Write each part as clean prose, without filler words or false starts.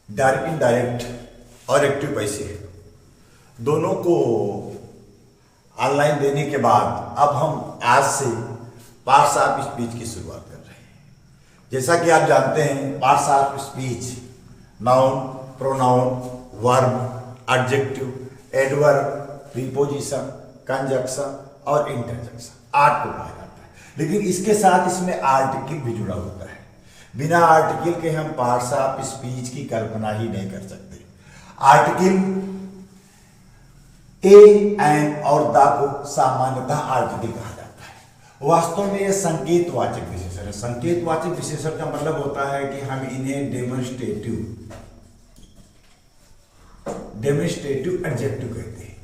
Direct indirect और active पैसे दोनों को ऑनलाइन देने के बाद अब हम आज से पार्ट्स ऑफ स्पीच की शुरुआत कर रहे हैं। जैसा कि आप जानते हैं, parts of speech noun, pronoun, verb, adjective, adverb, preposition, conjunction और इंटरजेक्शन 8 को कहा जाता है। लेकिन इसके साथ इसमें आर्टिकल भी जुड़ा होता है। बिना आर्टिकल के हम पार्ट्स ऑफ स्पीच की कल्पना ही नहीं कर सकते। आर्टिकल ए, एन और द को सामान्यतः आर्टिकल कहा जाता है। वास्तव में यह संकेतवाचक विशेषण है। संकेतवाचक विशेषण का मतलब होता है कि हम इन्हें डेमोन्स्ट्रेटिव एडजेक्टिव कहते हैं,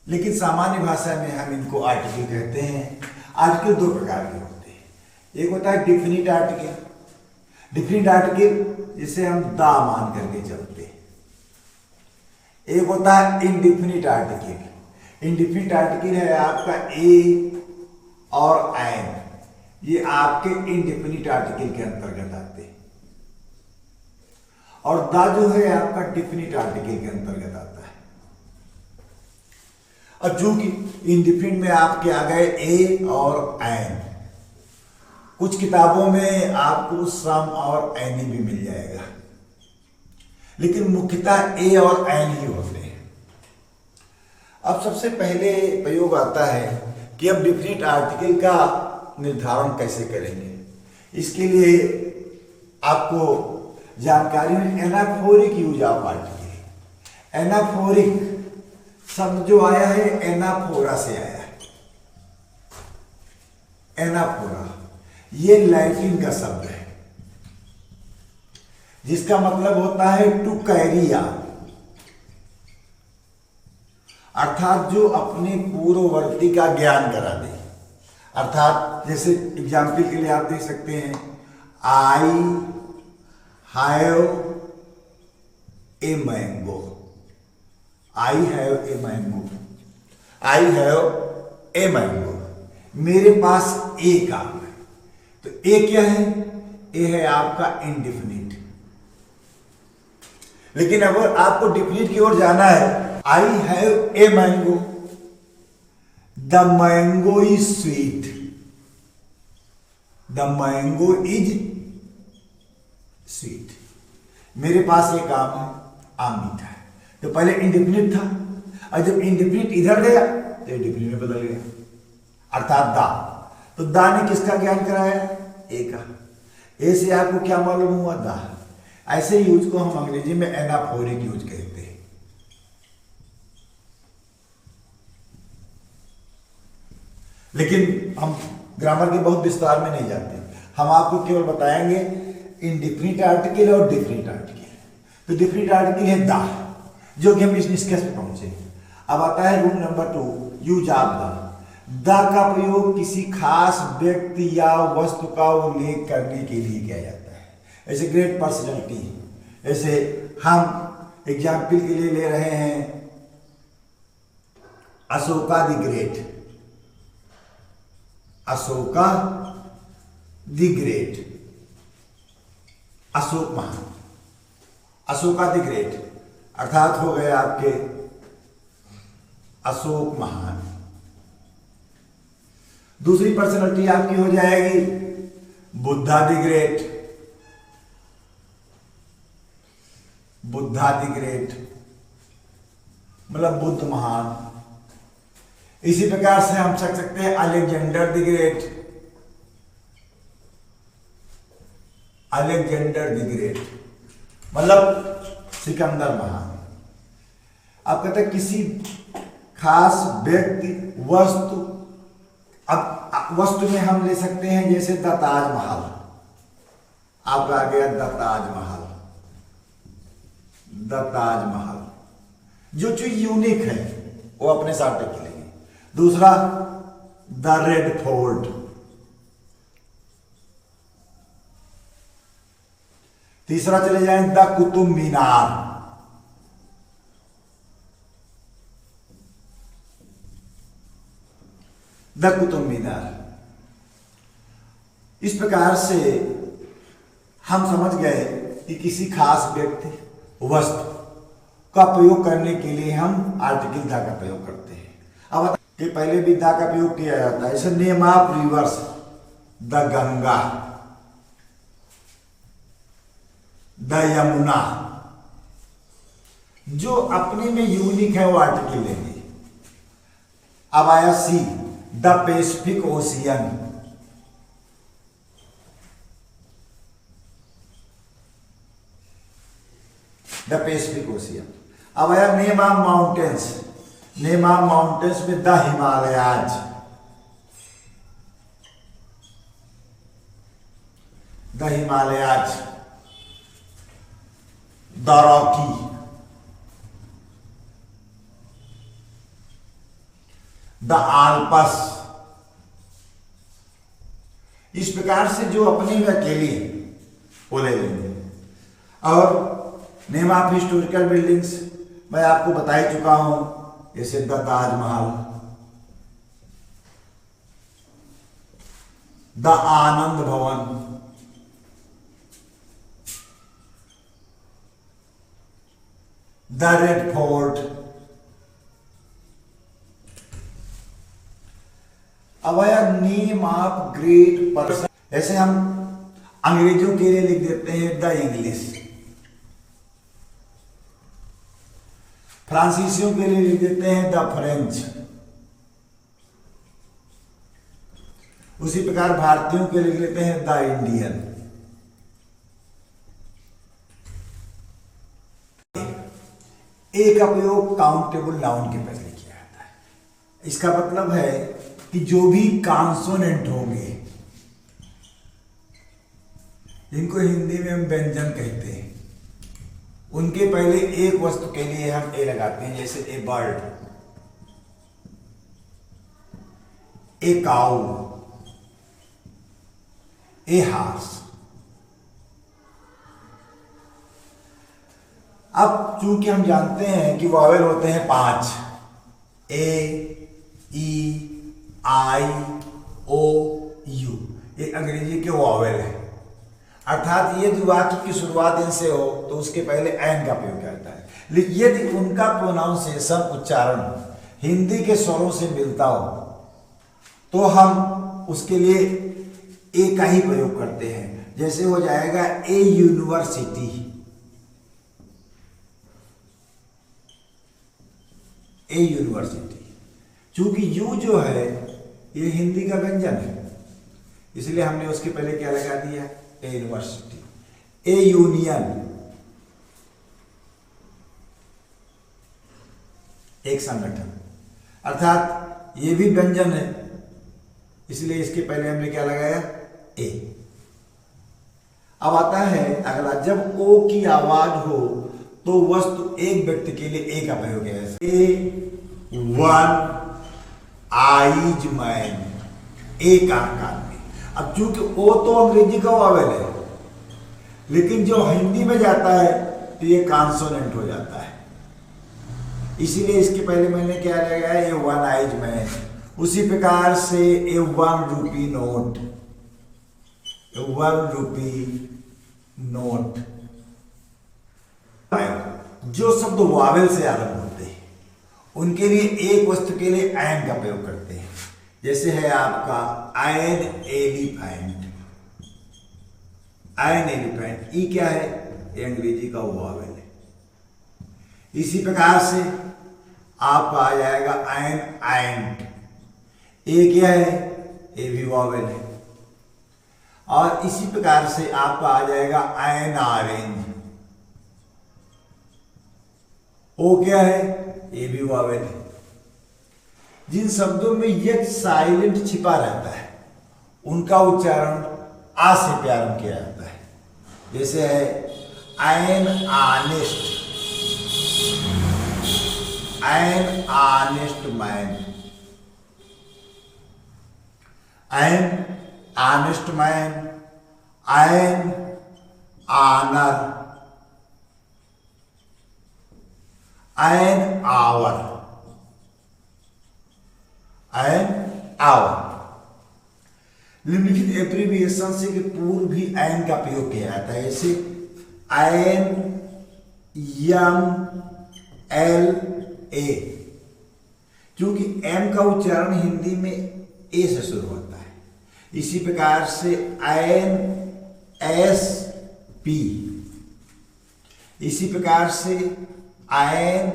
लेकिन सामान्य भाषा में हम इनको आर्टिकल कहते हैं। आर्टिकल दो प्रकार के होते हैं। एक होता है डिफिनिट आर्टिकल। डिफिनिट आर्टिकल जिसे हम दा मान करके चलते हैं। एक होता है इनडिफिनिट आर्टिकल। इनडिफिनिट आर्टिकल है आपका ए और एन, ये आपके इनडिफिनिट आर्टिकल के अंतर्गत आते हैं, और दा जो है आपका डिफिनिट आर्टिकल के अंतर्गत आता है। और चूंकि इनडिफिनिट में आपके आ गए ए और एन, कुछ किताबों में आपको सम और एनी भी मिल जाएगा, लेकिन मुख्यतः ए और एन ही होते हैं। अब सबसे पहले प्रयोग आता है कि अब डिफिनिट आर्टिकल का निर्धारण कैसे करेंगे। इसके लिए आपको जानकारी में anaphoric use of article. Anaphoric शब्द जो आया है एनाफोरा से आया है। एनाफोरा ये लैटिन का शब्द है, जिसका मतलब होता है टू कैरी ऑन, अर्थात जो अपने पूर्ववर्ती का ज्ञान करा दे। अर्थात जैसे एग्जाम्पल के लिए आप देख सकते हैं, I have a mango. I have a mango. I have a mango, मेरे पास एक आम है। तो ए क्या है? ए है आपका इनडिफिनिट। लेकिन अगर आपको डिफिनिट की ओर जाना है, I have a mango, the mango is sweet, the mango is sweet, मेरे पास एक आम है, आम मीठा है। तो पहले इंडिफिनिट था, और जब इंडिफिनिट इधर गया तो इंडिफिनिट में बदल गया, अर्थात दा। तो दा ने किसका ज्ञान कराया? ए का। ए से आपको क्या मालूम हुआ? दा। ऐसे यूज को हम अंग्रेजी में एनाफोरिक यूज कहते हैं। लेकिन हम ग्रामर के बहुत विस्तार में नहीं जाते, हम आपको केवल बताएंगे इनडिफिनिट आर्टिकल और डिफिनिट आर्टिकल। तो डिफिनिट आर्टिकल है दा, जो कि हम इस निष्कर्ष पे पहुंचे। अब आता है rule number 2, use of the. The का प्रयोग किसी खास व्यक्ति या वस्तु का उल्लेख करने के लिए किया जाता है। ऐसे ग्रेट पर्सनैलिटी, ऐसे हम एग्जाम्पल के लिए ले रहे हैं Ashoka the great. Ashoka the great, Ashok महान। अशोका द ग्रेट अर्थात हो गए आपके अशोक महान। दूसरी पर्सनैलिटी आपकी हो जाएगी Buddha the great. Buddha the great मतलब बुद्ध महान। इसी प्रकार से हम सकते हैं Alexander the great. Alexander the great मतलब सिकंदर महान। आप कहते हैं किसी खास व्यक्ति, वस्तु। अब वस्तु में हम ले सकते हैं जैसे द ताजमहल, आपका आ गया द ताजमहल। द ताजमहल जो चीज यूनिक है वो अपने साथ रख लेंगे। दूसरा द रेड फोर्ट। तीसरा चले जाएं द कुतुब मीनार। द कुतुब मीनार। इस प्रकार से हम समझ गए कि किसी खास व्यक्ति वस्तु का प्रयोग करने के लिए हम आर्टिकल द का प्रयोग करते हैं। अब कि पहले भी द का प्रयोग किया जाता है, जैसे name of reverse the Ganga, the Yamuna, जो अपने में यूनिक है वो आर्टिकल लेंगे। अब आया sea, the Pacific Ocean, the Pacific Ocean. अब आया name of mountains, name of mountains में the Himalayas, the Himalayas, the Rocky, the Alps. इस प्रकार से जो अपने में अकेली वो ले लेंगे। और नेम ऑफ हिस्टोरिकल बिल्डिंग्स मैं आपको बता ही चुका हूं, जैसे द ताजमहल, द आनंद भवन, द रेड फोर्ट। अब आया नेम ऑफ ग्रेट पर्सन, ऐसे हम अंग्रेजों के लिए लिख देते हैं द इंग्लिश, फ्रांसीसियों के लिए लिख देते हैं द फ्रेंच, उसी प्रकार भारतीयों के लिए लिख लेते हैं द इंडियन। ए का प्रयोग काउंटेबल नाउन के पहले किया जाता है। इसका मतलब है कि जो भी कॉन्सोनेंट होंगे, जिनको हिंदी में हम व्यंजन कहते हैं, उनके पहले एक वस्तु के लिए हम ए लगाते हैं। जैसे ए बर्ड, ए काऊ, ए हार्स। अब चूंकि हम जानते हैं कि वॉवेल होते हैं 5, ए, ई, आई, ओ, यू, ये अंग्रेजी के वॉवेल है। अर्थात यदि वाक्य की शुरुआत इनसे हो तो उसके पहले एन का प्रयोग करता है। लेकिन यदि उनका प्रोनाउंसिएशन, उच्चारण हिंदी के स्वरों से मिलता हो तो हम उसके लिए ए का ही प्रयोग करते हैं। जैसे हो जाएगा ए यूनिवर्सिटी, ए यूनिवर्सिटी। चूंकि यू जो है ये हिंदी का व्यंजन है, इसलिए हमने उसके पहले क्या लगा दिया, ए यूनिवर्सिटी। ए यूनियन, एक संगठन, अर्थात ये भी व्यंजन है, इसलिए इसके पहले हमने क्या लगाया, ए। अब आता है अगला, जब ओ की आवाज हो तो वस्तु एक व्यक्ति के लिए ए का प्रयोग है। ए वन आइज मैन, एक आदमी। अब चूंकि ओ तो अंग्रेजी का वॉवेल है, लेकिन जो हिंदी में जाता है तो ये कॉन्सोनेंट हो जाता है, इसीलिए इसके पहले मैंने क्या लगाया, ए वन आइज मैन। उसी प्रकार से ए 1 रूपी नोट, ए 1 रूपी नोट। जो शब्द वावेल से आरंभ होते हैं उनके लिए एक वस्तु के लिए एन का प्रयोग करते हैं। जैसे है आपका एन एलिफेंट, एन एलिफेंट। ई क्या है, ये अंग्रेजी का वावेल है। इसी प्रकार से आपका आ जाएगा एन एंट। ए क्या है, ए भी वावेल है। और इसी प्रकार से आपका आ जाएगा एन ऑरेंज। ओ क्या है, ए भी वावेल है। जिन शब्दों में यह साइलेंट छिपा रहता है उनका उच्चारण आ से प्रारंभ किया जाता है। जैसे है an honest, an honest man, an honest man, an honour, an hour, an hour. निम्नलिखित एब्रीविएशन से कि पूर्व भी एन का प्रयोग किया जाता है, जैसे एन, यम, एल, ए। क्योंकि एम का उच्चारण हिंदी में ए से शुरू होता है, इसी प्रकार से एन, एस, पी, इसी प्रकार से एन,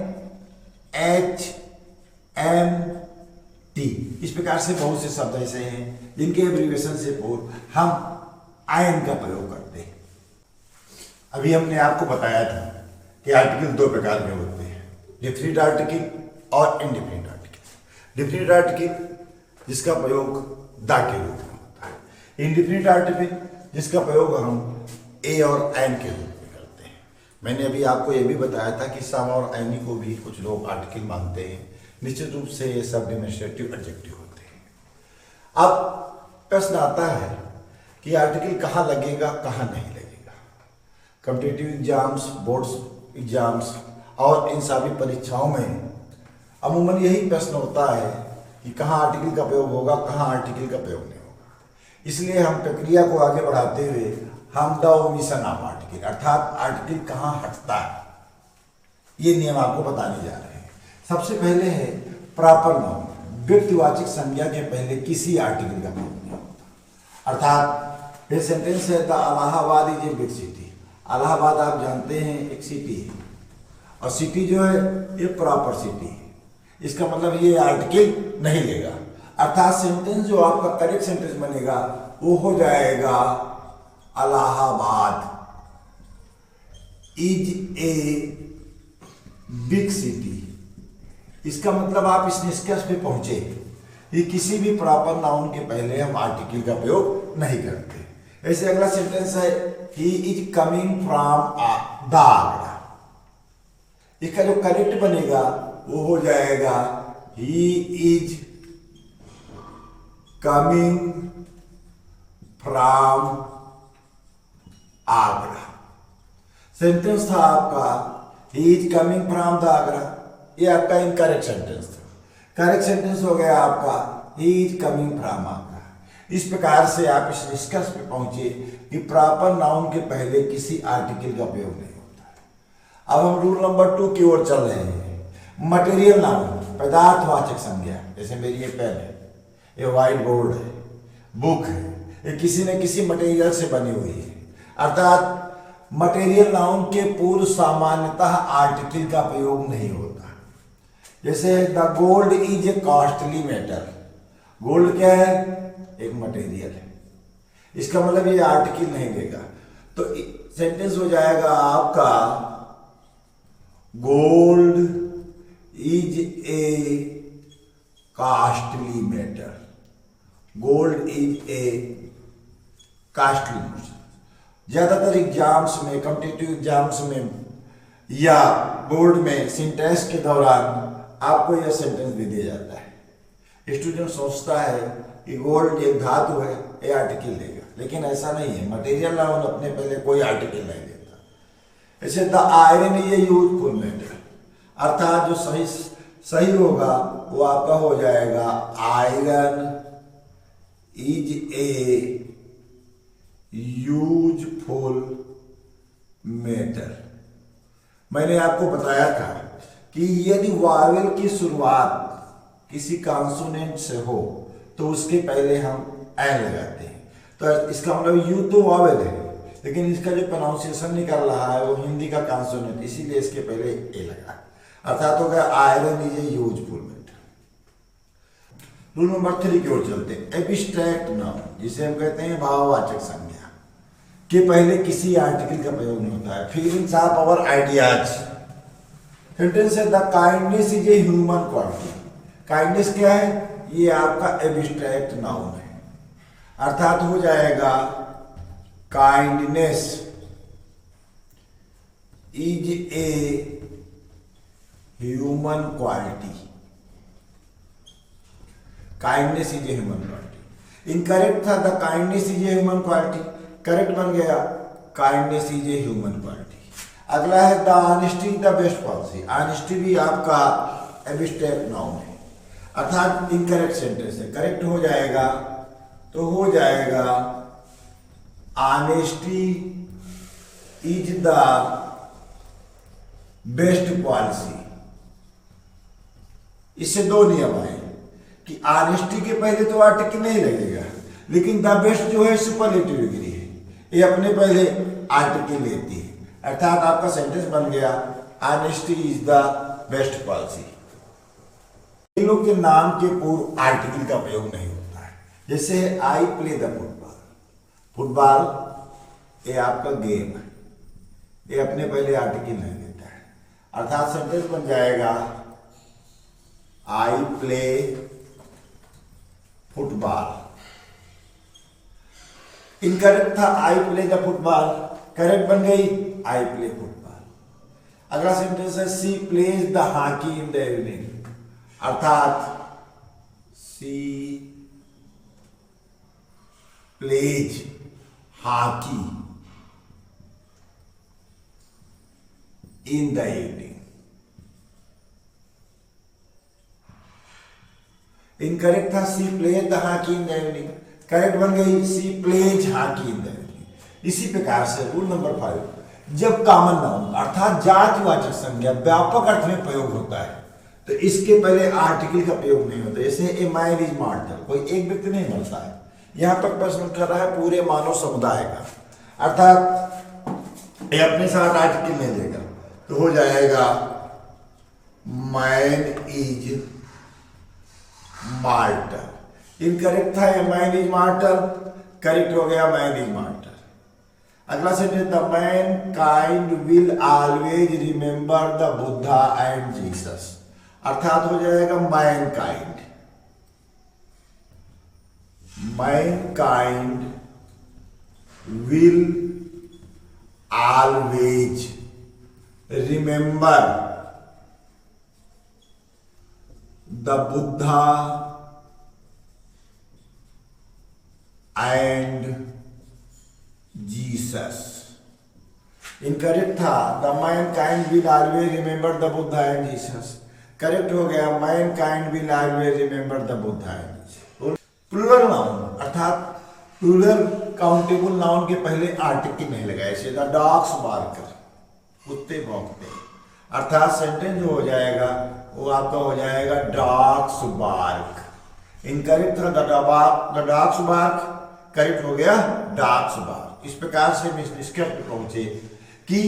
एच, एम, टी। इस प्रकार से बहुत से शब्द ऐसे हैं जिनके एब्रीविएशन से पूर्व हम आयन का प्रयोग करते हैं। अभी हमने आपको बताया था कि आर्टिकल दो प्रकार के होते हैं, डिफिनिट आर्टिकल और इनडिफिनिट आर्टिकल। डिफिनिट आर्टिकल जिसका प्रयोग द के रूप में होता है, इनडिफिनिट आर्टिकल जिसका प्रयोग हम ए और एन के रूप में करते हैं। मैंने अभी आपको यह भी बताया था कि सम और एनी को भी कुछ लोग आर्टिकल मानते हैं। निश्चित रूप से ये सब डिमोन्स्ट्रेटिव एडजेक्टिव होते हैं। अब प्रश्न आता है कि आर्टिकल कहाँ लगेगा, कहाँ नहीं लगेगा। कॉम्पिटिटिव एग्जाम्स, बोर्ड्स एग्जाम्स और इन सभी परीक्षाओं में अमूमन यही प्रश्न होता है कि कहाँ आर्टिकल का प्रयोग होगा, कहाँ आर्टिकल का प्रयोग नहीं होगा। इसलिए हम प्रक्रिया को आगे बढ़ाते हुए हम द ओमिशन ऑफ आर्टिकल, अर्थात आर्टिकल कहाँ हटता है, ये नियम आपको बताने जा रहे हैं। सबसे पहले है प्रॉपर नाउन, व्यक्तिवाचक संज्ञा के पहले किसी आर्टिकल का प्रयोग नहीं होता। अर्थात ये सेंटेंस है the Allahabad is a big city. Allahabad आप जानते हैं एक सिटी है, और सिटी जो है ये प्रॉपर सिटी है। इसका मतलब ये आर्टिकल नहीं लेगा। अर्थात सेंटेंस जो आपका करेक्ट सेंटेंस बनेगा वो हो जाएगा Allahabad is a big city. इसका मतलब आप इस निष्कर्ष पे पहुंचे कि किसी भी प्रॉपर नाउन के पहले हम आर्टिकल का प्रयोग नहीं करते। ऐसे अगला सेंटेंस है he is coming from the Agra. इसका जो करेक्ट बनेगा वो हो जाएगा he is coming from Agra. Sentence था आपका he is coming from the Agra, ये आपका इनकरेक्ट सेंटेंस था। करेक्ट सेंटेंस हो गया आपका he is coming from Agra. इस प्रकार से आप इस निष्कर्ष पे पहुंचे कि प्रॉपर नाउन के पहले किसी आर्टिकल का प्रयोग नहीं होता है। अब हम रूल नंबर 2 की ओर चल रहे हैं। मटेरियल नाउन, पदार्थवाचक संज्ञा, जैसे मेरी ये पेन है, ये व्हाइट बोर्ड है, बुक है, ये किसी न किसी मटेरियल से बनी हुई है। अर्थात मटेरियल नाउन के पूर्व सामान्यतः आर्टिकल का प्रयोग नहीं होता। जैसे the gold is a costly metal. Gold क्या है? एक मटेरियल है। इसका मतलब ये आर्टिकल नहीं देगा, तो सेंटेंस हो जाएगा आपका gold is a costly metal. Gold is a costly metal. ज्यादातर एग्जाम्स में, कॉम्पिटिटिव एग्जाम्स में या बोर्ड में सिंटेक्स के दौरान आपको यह सेंटेंस भी दिया जाता है। स्टूडेंट सोचता है कि गोल्ड एक धातु है, ये आर्टिकल देगा, लेकिन ऐसा नहीं है। मटेरियल नाउन अपने पहले कोई आर्टिकल नहीं देता। ऐसे the iron is a useful metal, अर्थात जो सही होगा वो आपका हो जाएगा iron is a useful metal. मैंने आपको बताया था कि यदि वावेल की शुरुआत किसी कॉन्सोनेंट से हो तो उसके पहले हम एन लगाते हैं। तो इसका मतलब यू तो वावेल है, लेकिन इसका जो प्रोनाउंसिएशन निकल रहा है वो हिंदी का कॉन्सोनेंट, इसीलिए इसके पहले ए लगा। अर्थात हो गया iron is a useful metal. Rule number 3 की ओर चलते हैं। एब्स्ट्रैक्ट नाउन, जिसे हम कहते हैं भाववाचक संज्ञा, के पहले किसी आर्टिकल का प्रयोग नहीं होता है। Feelings of our ideas. Sentence है the kindness is a human quality. Kindness क्या है? ये आपका एब्स्ट्रैक्ट नाउन है। अर्थात हो जाएगा kindness is a human quality. Kindness is a human quality. Incorrect था the kindness is a human quality, correct बन गया kindness is a human quality. अगला है the honesty the best policy. Honesty भी आपका एब्स्ट्रैक्ट नाउन है, अर्थात incorrect sentence है। करेक्ट हो जाएगा तो हो जाएगा honesty is the best policy. इससे दो नियम आए कि ऑनेस्टी के पहले तो आर्टिकल नहीं लगेगा, लेकिन द बेस्ट जो है सुपरलेटिव डिग्री है, ये अपने पहले आर्टिकल लेती है, अर्थात आपका सेंटेंस बन गया honesty is the best policy. इन लोग के नाम के पूर्व आर्टिकल का प्रयोग नहीं होता है। जैसे आई प्ले द फुटबॉल, फुटबॉल ये आपका गेम है, ये अपने पहले आर्टिकल नहीं देता है, अर्थात सेंटेंस बन जाएगा आई प्ले फुटबॉल। इनकरेक्ट था I play the football, correct बन गई आई प्ले फुटबॉल। अगला सेंटेंस है she plays the hockey in the evening, अर्थात she plays hockey in the evening. Incorrect था she plays the hockey in the evening, correct बन गई she plays hockey in the evening. इसी प्रकार से rule number 5, जब common noun अर्थात जातिवाचक संज्ञा व्यापक अर्थ में प्रयोग होता है तो इसके पहले आर्टिकल का प्रयोग नहीं होता। जैसे ए मैन इज मॉर्टल, कोई एक व्यक्ति नहीं मरता है, यहां तक प्रश्न कर रहा है पूरे मानव समुदाय का, अर्थात ये अपने साथ आर्टिकल नहीं लेगा, तो हो जाएगा मैन इज मार्टल। इनकरेक्ट था मैन इज मार्टल, करेक्ट हो गया मैन इज मार्टल। अगला sentence the mankind will always remember the Buddha and Jesus, अर्थात हो जाएगा mankind. Mankind will always remember the Buddha and Jesus. Incorrect था the mankind will always remember the Buddha and Jesus, correct हो गया mankind will always remember the Buddha and Jesus. Plural noun अर्थात plural countable noun के पहले article नहीं लगाया, जैसे the dogs Barker, कुत्ते भौंकते, अर्थात सेंटेंस जो हो जाएगा वो आपका हो जाएगा डॉग्स बार्क। इनकरेक्ट था द डॉग्स बार्क, करेक्ट हो गया डॉग्स बार्क। इस प्रकार से हम इस निष्कर्ष पर पहुंचे कि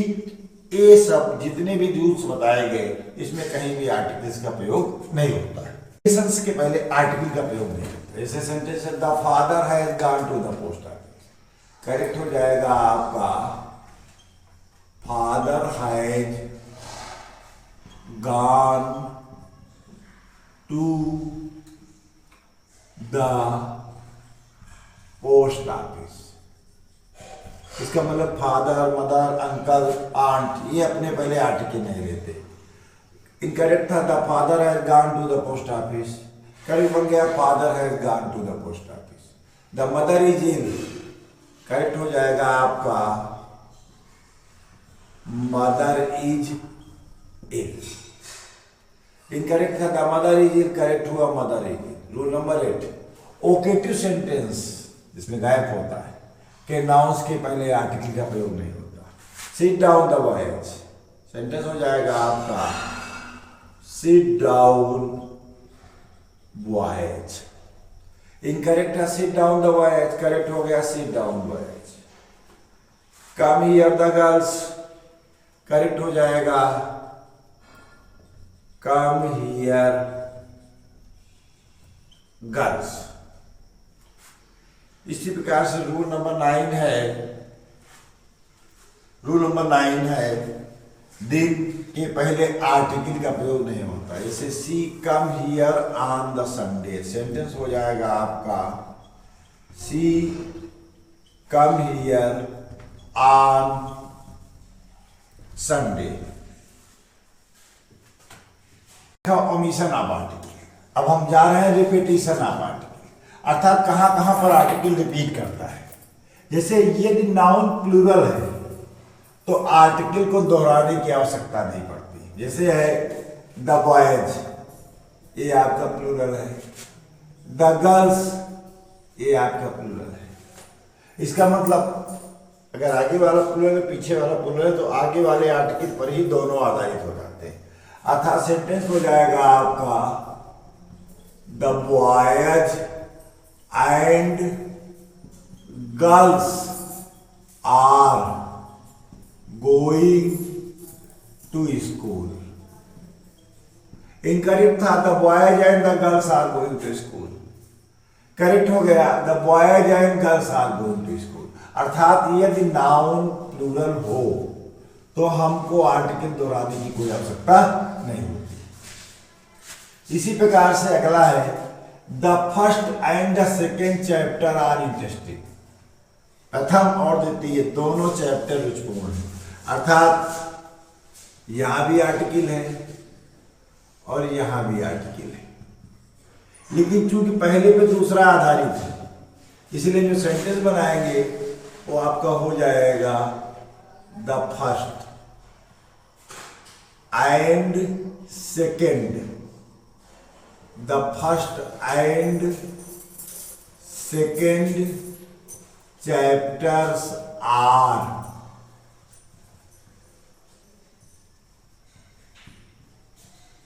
ये सब जितने भी रूल्स बताए गए इसमें कहीं भी आर्टिकल्स का प्रयोग नहीं होता है, सेंटेंस के पहले आर्टिकल का प्रयोग नहीं होता। ऐसे सेंटेंस है the father has gone to the post office, correct हो जाएगा आपका father has gone to the post office. इसका मतलब फादर, मदर, अंकल, आंट ये अपने पहले आर्टिकल नहीं लेते। इनकरेक्ट था the father has gone to the post office, correct बन गया father has gone to the post office. The mother is ill, correct हो जाएगा आपका मदर इज इल। इनकरेक्ट था the mother is ill, correct हुआ mother is ill. Rule number 8, vocative sentence जिसमें गायब होता है के नाउंस के पहले आर्टिकल का प्रयोग नहीं होता। Sit down the voyage, sentence हो जाएगा आपका सिट डाउन वॉयज। इनकरेक्ट है sit down the voyage, correct हो गया sit down voyage. Come here the girls, correct हो जाएगा कम हियर गर्ल्स। इसी प्रकार से रूल नंबर 9 है दिन के पहले आर्टिकल का प्रयोग नहीं होता। जैसे she come here on the Sunday, sentence हो जाएगा आपका she come here on Sunday. Omission of article. अब हम जा रहे हैं रिपीटिशन ऑफ आर्टिकल, अर्थात कहां कहां पर आर्टिकल रिपीट करता है। जैसे यदि नाउन प्लूरल है तो आर्टिकल को दोहराने की आवश्यकता नहीं पड़ती। जैसे है द बॉयज, ये आपका प्लूरल है। द गर्ल्स, ये आपका प्लूरल है। इसका मतलब अगर आगे वाला प्लूरल है पीछे वाला प्लूरल है तो आगे वाले आर्टिकल पर ही दोनों आधारित हो जाते हैं। अर्थात सेंटेंस हो जाएगा आपका the boys and girls are going to school. Incorrect था the boys and the girls are going to school. Correct हो गया the boys and girls are going to school. अर्थात यदि नाउन प्लूरल हो तो हमको आर्टिकल दोहराने की कोई आवश्यकता नहीं होती। इसी प्रकार से अगला है the first and the second chapter are interesting. प्रथम और द्वितीय दोनों चैप्टर रुचिपूर्ण है। अर्थात यहां भी आर्टिकल है और यहां भी आर्टिकल है, लेकिन चूंकि पहले पे दूसरा आधारित है इसलिए जो सेंटेंस बनाएंगे वो आपका हो जाएगा the first and second. The first and second chapters are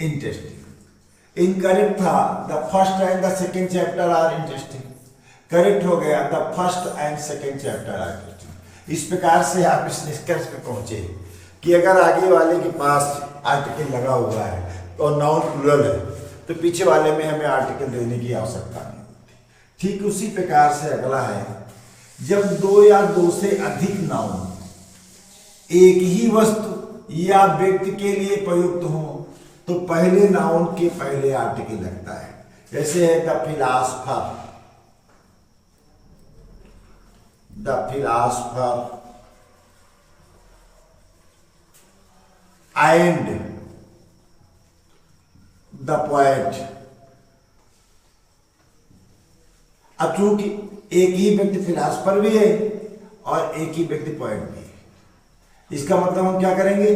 interesting. Incorrect था the first and the second chapter are interesting. Correct हो गया the first and second chapter are interesting. इस प्रकार से आप इस निष्कर्ष पे पहुंचे कि अगर आगे वाले के पास आर्टिकल लगा हुआ है और नाउन प्लूरल है तो पीछे वाले में हमें आर्टिकल देने की आवश्यकता नहीं होती। ठीक उसी प्रकार से अगला है जब दो या दो से अधिक नाउन एक ही वस्तु या व्यक्ति के लिए प्रयुक्त हो तो पहले नाउन के पहले आर्टिकल लगता है। जैसे है the philosopher, the philosopher and the poet. अब चूंकि एक ही व्यक्ति फिलॉसफर भी है और एक ही व्यक्ति पोएट भी है, इसका मतलब हम क्या करेंगे,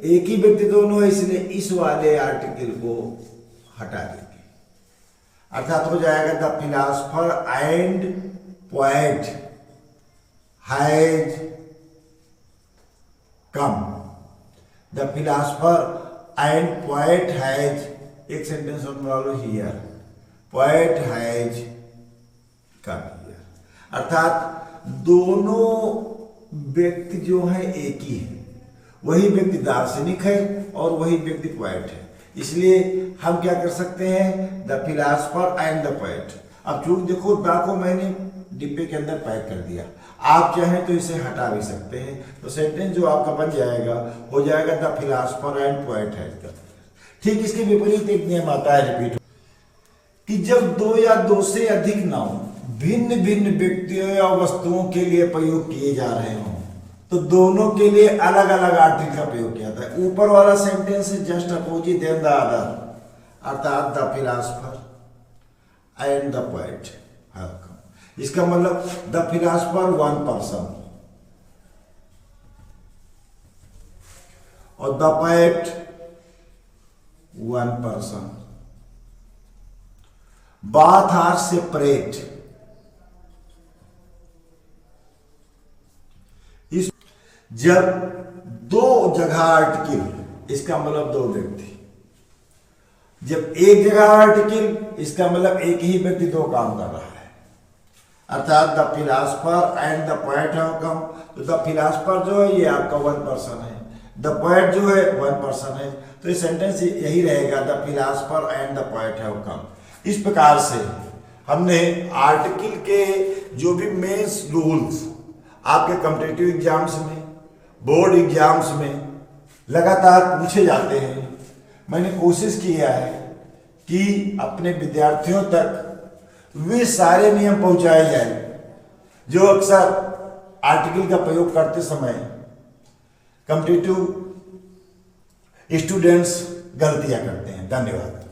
एक ही व्यक्ति दोनों है इसलिए इस वाले आर्टिकल को हटा देंगे। अर्थात हो जाएगा the philosopher and poet has come. The philosopher and poet has, एक सेंटेंस बना लो here, poet has come here. अर्थात दोनों व्यक्ति जो है एक ही है, वही व्यक्ति दार्शनिक है और वही व्यक्ति पोएट है, इसलिए हम क्या कर सकते हैं the philosopher and the poet. अब चूंकि देखो द को मैंने डिब्बे के अंदर पैक कर दिया, आप चाहें तो इसे हटा भी सकते हैं, तो सेंटेंस जो आपका बन जाएगा हो जाएगा द फिलॉसफर एंड पोएट है। ठीक इसके विपरीत एक नियम आता है रिपीट कि जब दो या दो से अधिक नाउन भिन्न भिन्न व्यक्तियों या वस्तुओं के लिए प्रयोग किए जा रहे हों तो दोनों के लिए अलग अलग आर्टिकल का प्रयोग किया जाता है। ऊपर वाला sentence just opposite then the other, अर्थात the philosopher and the poet have come. इसका मतलब द फिलॉसफर वन पर्सन और the poet one person, both are separate। इस जब दो जगह आर्टिकल इसका मतलब दो व्यक्ति, जब एक जगह आर्टिकल इसका मतलब एक ही व्यक्ति दो काम कर रहा है। अर्थात the philosopher and the poet have कम, तो द फिलॉसफर जो है ये आपका वन पर्सन है, द पोएट जो है वन पर्सन है, तो ये सेंटेंस यही रहेगा the philosopher and the poet have कम। इस प्रकार से हमने आर्टिकल के जो भी मेंस रूल्स आपके कॉम्पिटिटिव एग्जाम्स में, बोर्ड एग्जाम्स में लगातार पूछे जाते हैं, मैंने कोशिश किया है कि अपने विद्यार्थियों तक वे सारे नियम पहुंचाए जाए जो अक्सर आर्टिकल का प्रयोग करते समय कॉम्पिटिटिव स्टूडेंट्स गलतियां करते हैं। धन्यवाद।